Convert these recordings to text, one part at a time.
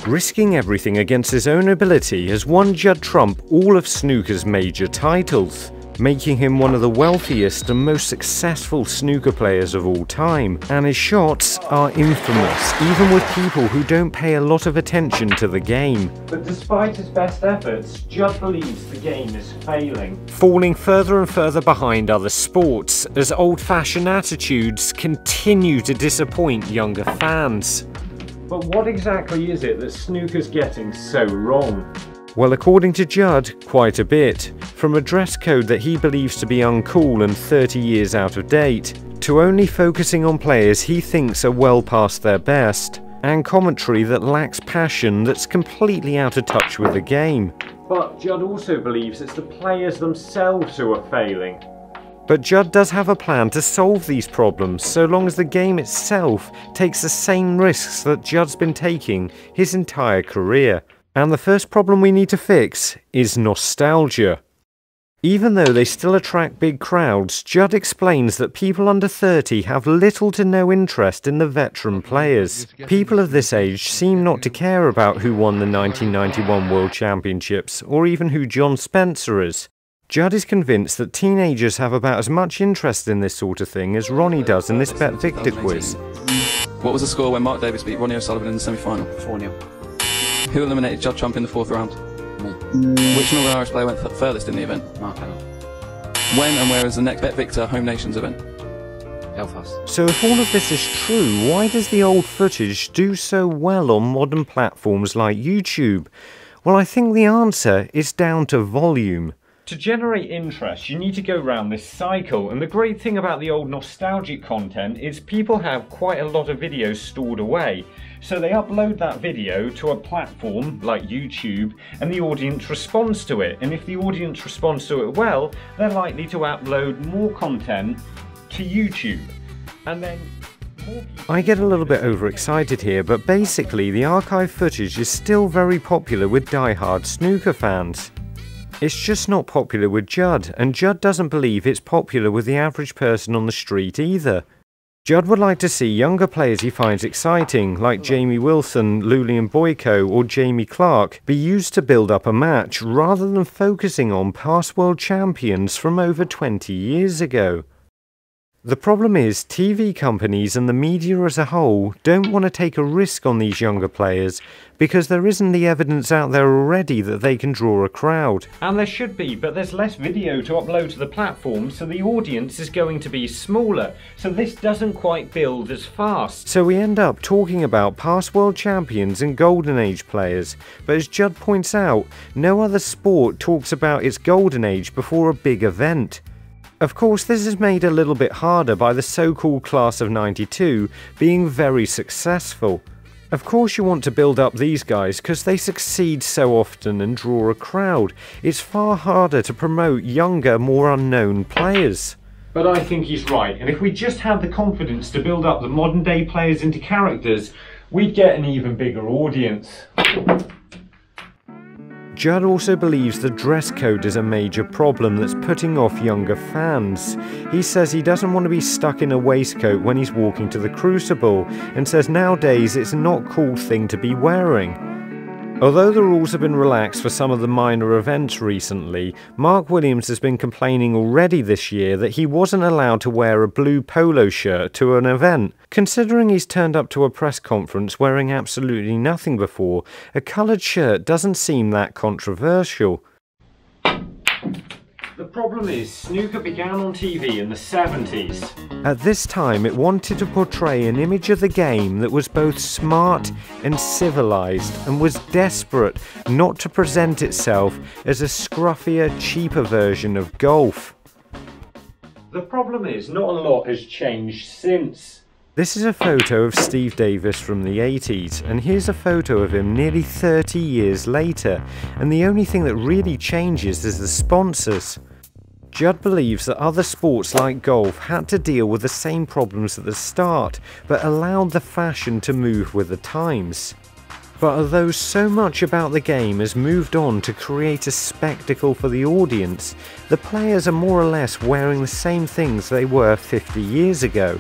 Risking everything against his own ability has won Judd Trump all of snooker's major titles, making him one of the wealthiest and most successful snooker players of all time, and his shots are infamous, even with people who don't pay a lot of attention to the game. But despite his best efforts, Judd believes the game is failing, falling further and further behind other sports as old-fashioned attitudes continue to disappoint younger fans. But what exactly is it that snooker's getting so wrong? Well, according to Judd, quite a bit. From a dress code that he believes to be uncool and 30 years out of date, to only focusing on players he thinks are well past their best, and commentary that lacks passion that's completely out of touch with the game. But Judd also believes it's the players themselves who are failing. But Judd does have a plan to solve these problems, so long as the game itself takes the same risks that Judd's been taking his entire career. And the first problem we need to fix is nostalgia. Even though they still attract big crowds, Judd explains that people under 30 have little to no interest in the veteran players. People of this age seem not to care about who won the 1991 World Championships, or even who John Spencer is. Judd is convinced that teenagers have about as much interest in this sort of thing as Ronnie does in this Bet Victor quiz. What was the score when Mark Davis beat Ronnie O'Sullivan in the semi-final? 4-0. Who eliminated Judd Trump in the 4th round? Me. Which Northern Irish player went furthest in the event? Mark Allen. When and where is the next Bet Victor Home Nations event? Belfast. So if all of this is true, why does the old footage do so well on modern platforms like YouTube? Well, I think the answer is down to volume. To generate interest, you need to go around this cycle, and the great thing about the old nostalgic content is people have quite a lot of videos stored away. So they upload that video to a platform like YouTube, and the audience responds to it. And if the audience responds to it well, they're likely to upload more content to YouTube. And then I get a little bit overexcited here, but basically the archive footage is still very popular with die-hard snooker fans. It's just not popular with Judd, and Judd doesn't believe it's popular with the average person on the street either. Judd would like to see younger players he finds exciting, like Jamie Wilson, Lulian Boyko or Jamie Clark, be used to build up a match rather than focusing on past world champions from over 20 years ago. The problem is, TV companies and the media as a whole don't want to take a risk on these younger players because there isn't the evidence out there already that they can draw a crowd. And there should be, but there's less video to upload to the platform, so the audience is going to be smaller, so this doesn't quite build as fast. So we end up talking about past world champions and golden age players, but as Judd points out, no other sport talks about its golden age before a big event. Of course, this is made a little bit harder by the so-called class of '92 being very successful. Of course you want to build up these guys because they succeed so often and draw a crowd. It's far harder to promote younger, more unknown players. But I think he's right, and if we just had the confidence to build up the modern day players into characters, we'd get an even bigger audience. Judd also believes the dress code is a major problem that's putting off younger fans. He says he doesn't want to be stuck in a waistcoat when he's walking to the Crucible, and says nowadays it's not a cool thing to be wearing. Although the rules have been relaxed for some of the minor events recently, Mark Williams has been complaining already this year that he wasn't allowed to wear a blue polo shirt to an event. Considering he's turned up to a press conference wearing absolutely nothing before, a coloured shirt doesn't seem that controversial. The problem is, snooker began on TV in the 70s. At this time, it wanted to portray an image of the game that was both smart and civilized, and was desperate not to present itself as a scruffier, cheaper version of golf. The problem is, not a lot has changed since. This is a photo of Steve Davis from the 80s, and here's a photo of him nearly 30 years later, and the only thing that really changes is the sponsors. Judd believes that other sports like golf had to deal with the same problems at the start, but allowed the fashion to move with the times. But although so much about the game has moved on to create a spectacle for the audience, the players are more or less wearing the same things they were 50 years ago.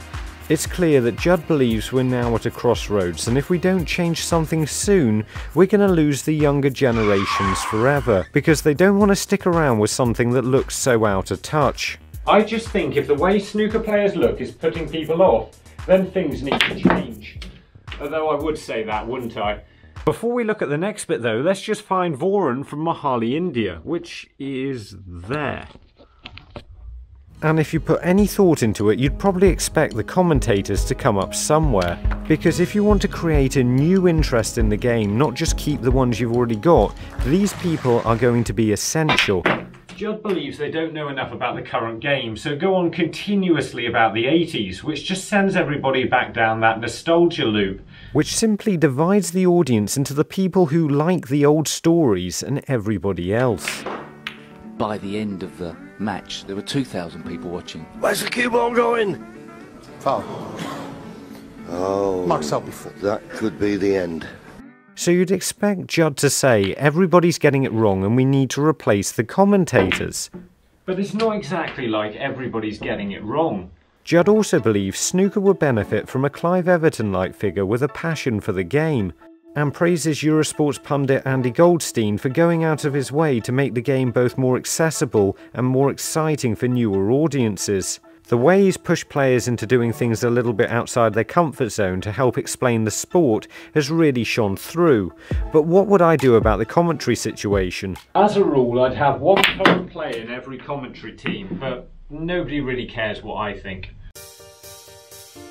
It's clear that Judd believes we're now at a crossroads, and if we don't change something soon, we're going to lose the younger generations forever, because they don't want to stick around with something that looks so out of touch. I just think if the way snooker players look is putting people off, then things need to change. Although I would say that, wouldn't I? Before we look at the next bit though, let's just find Varun from Mohali, India, which is there. And if you put any thought into it, you'd probably expect the commentators to come up somewhere. Because if you want to create a new interest in the game, not just keep the ones you've already got, these people are going to be essential. Judd believes they don't know enough about the current game, so go on continuously about the 80s, which just sends everybody back down that nostalgia loop. Which simply divides the audience into the people who like the old stories and everybody else. By the end of the match, there were 2,000 people watching. Where's the cue ball going? Foul. Oh, Mark's out before. that could be the end. So you'd expect Judd to say, everybody's getting it wrong and we need to replace the commentators. But it's not exactly like everybody's getting it wrong. Judd also believes snooker would benefit from a Clive Everton-like figure with a passion for the game, and praises Eurosport's pundit Andy Goldstein for going out of his way to make the game both more accessible and more exciting for newer audiences. The way he's pushed players into doing things a little bit outside their comfort zone to help explain the sport has really shone through. But what would I do about the commentary situation? As a rule, I'd have one current player in every commentary team, but nobody really cares what I think.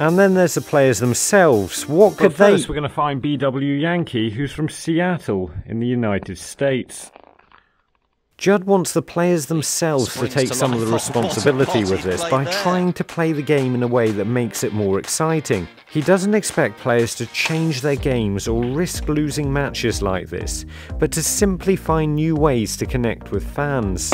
And then there's the players themselves. What could they... First we're going to find BW Yankee, who's from Seattle in the United States. Judd wants the players themselves to take some of the responsibility with this by trying to play the game in a way that makes it more exciting. He doesn't expect players to change their games or risk losing matches like this, but to simply find new ways to connect with fans.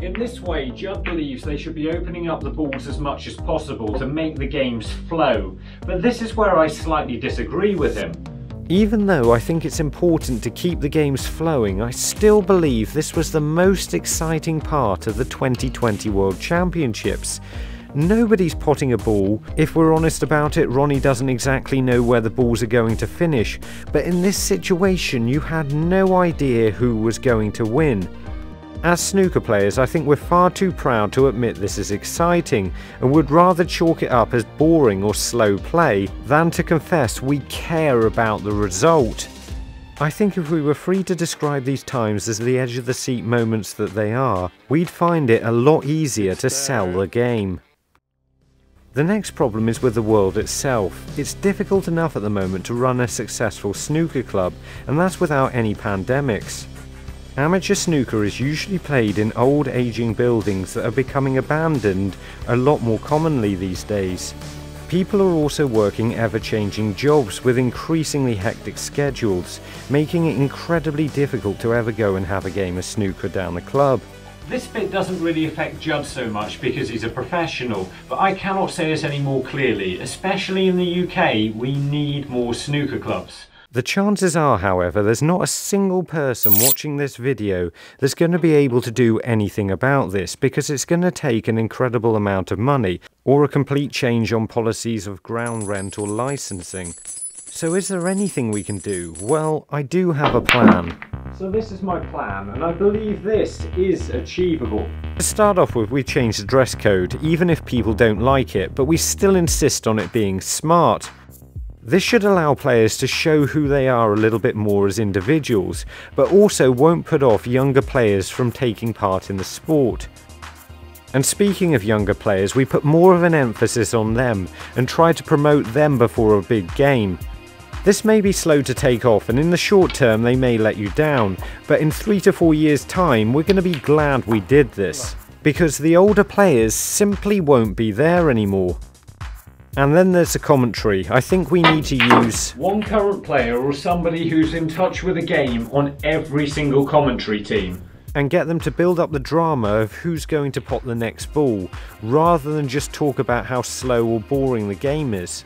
In this way, Judd believes they should be opening up the balls as much as possible to make the games flow, but this is where I slightly disagree with him. Even though I think it's important to keep the games flowing, I still believe this was the most exciting part of the 2020 World Championships. Nobody's potting a ball. If we're honest about it, Ronnie doesn't exactly know where the balls are going to finish, but in this situation you had no idea who was going to win. As snooker players, I think we're far too proud to admit this is exciting and would rather chalk it up as boring or slow play than to confess we care about the result. I think if we were free to describe these times as the edge of the seat moments that they are, we'd find it a lot easier to sell the game. The next problem is with the world itself. It's difficult enough at the moment to run a successful snooker club, and that's without any pandemics. Amateur snooker is usually played in old aging buildings that are becoming abandoned a lot more commonly these days. People are also working ever-changing jobs with increasingly hectic schedules, making it incredibly difficult to ever go and have a game of snooker down the club. This bit doesn't really affect Judd so much because he's a professional, but I cannot say it any more clearly. Especially in the UK, we need more snooker clubs. The chances are, however, there's not a single person watching this video that's going to be able to do anything about this, because it's going to take an incredible amount of money, or a complete change on policies of ground rent or licensing. So is there anything we can do? Well, I do have a plan. So this is my plan, and I believe this is achievable. To start off with, we changed the dress code, even if people don't like it, but we still insist on it being smart. This should allow players to show who they are a little bit more as individuals, but also won't put off younger players from taking part in the sport. And speaking of younger players, we put more of an emphasis on them and try to promote them before a big game. This may be slow to take off, and in the short term they may let you down, but in 3 to 4 years' time we're going to be glad we did this, because the older players simply won't be there anymore. And then there's the commentary. I think we need to use one current player or somebody who's in touch with the game on every single commentary team, and get them to build up the drama of who's going to pot the next ball, rather than just talk about how slow or boring the game is.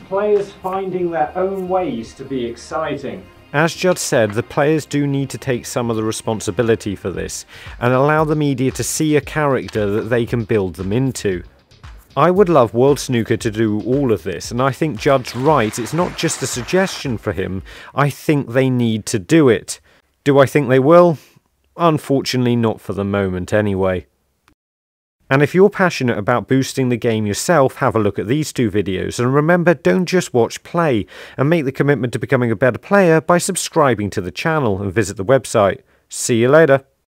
Players finding their own ways to be exciting. As Judd said, the players do need to take some of the responsibility for this, and allow the media to see a character that they can build them into. I would love World Snooker to do all of this, and I think Judd's right. It's not just a suggestion for him. I think they need to do it. Do I think they will? Unfortunately, not for the moment anyway. And if you're passionate about boosting the game yourself, have a look at these two videos. And remember, don't just watch play, and make the commitment to becoming a better player by subscribing to the channel and visit the website. See you later.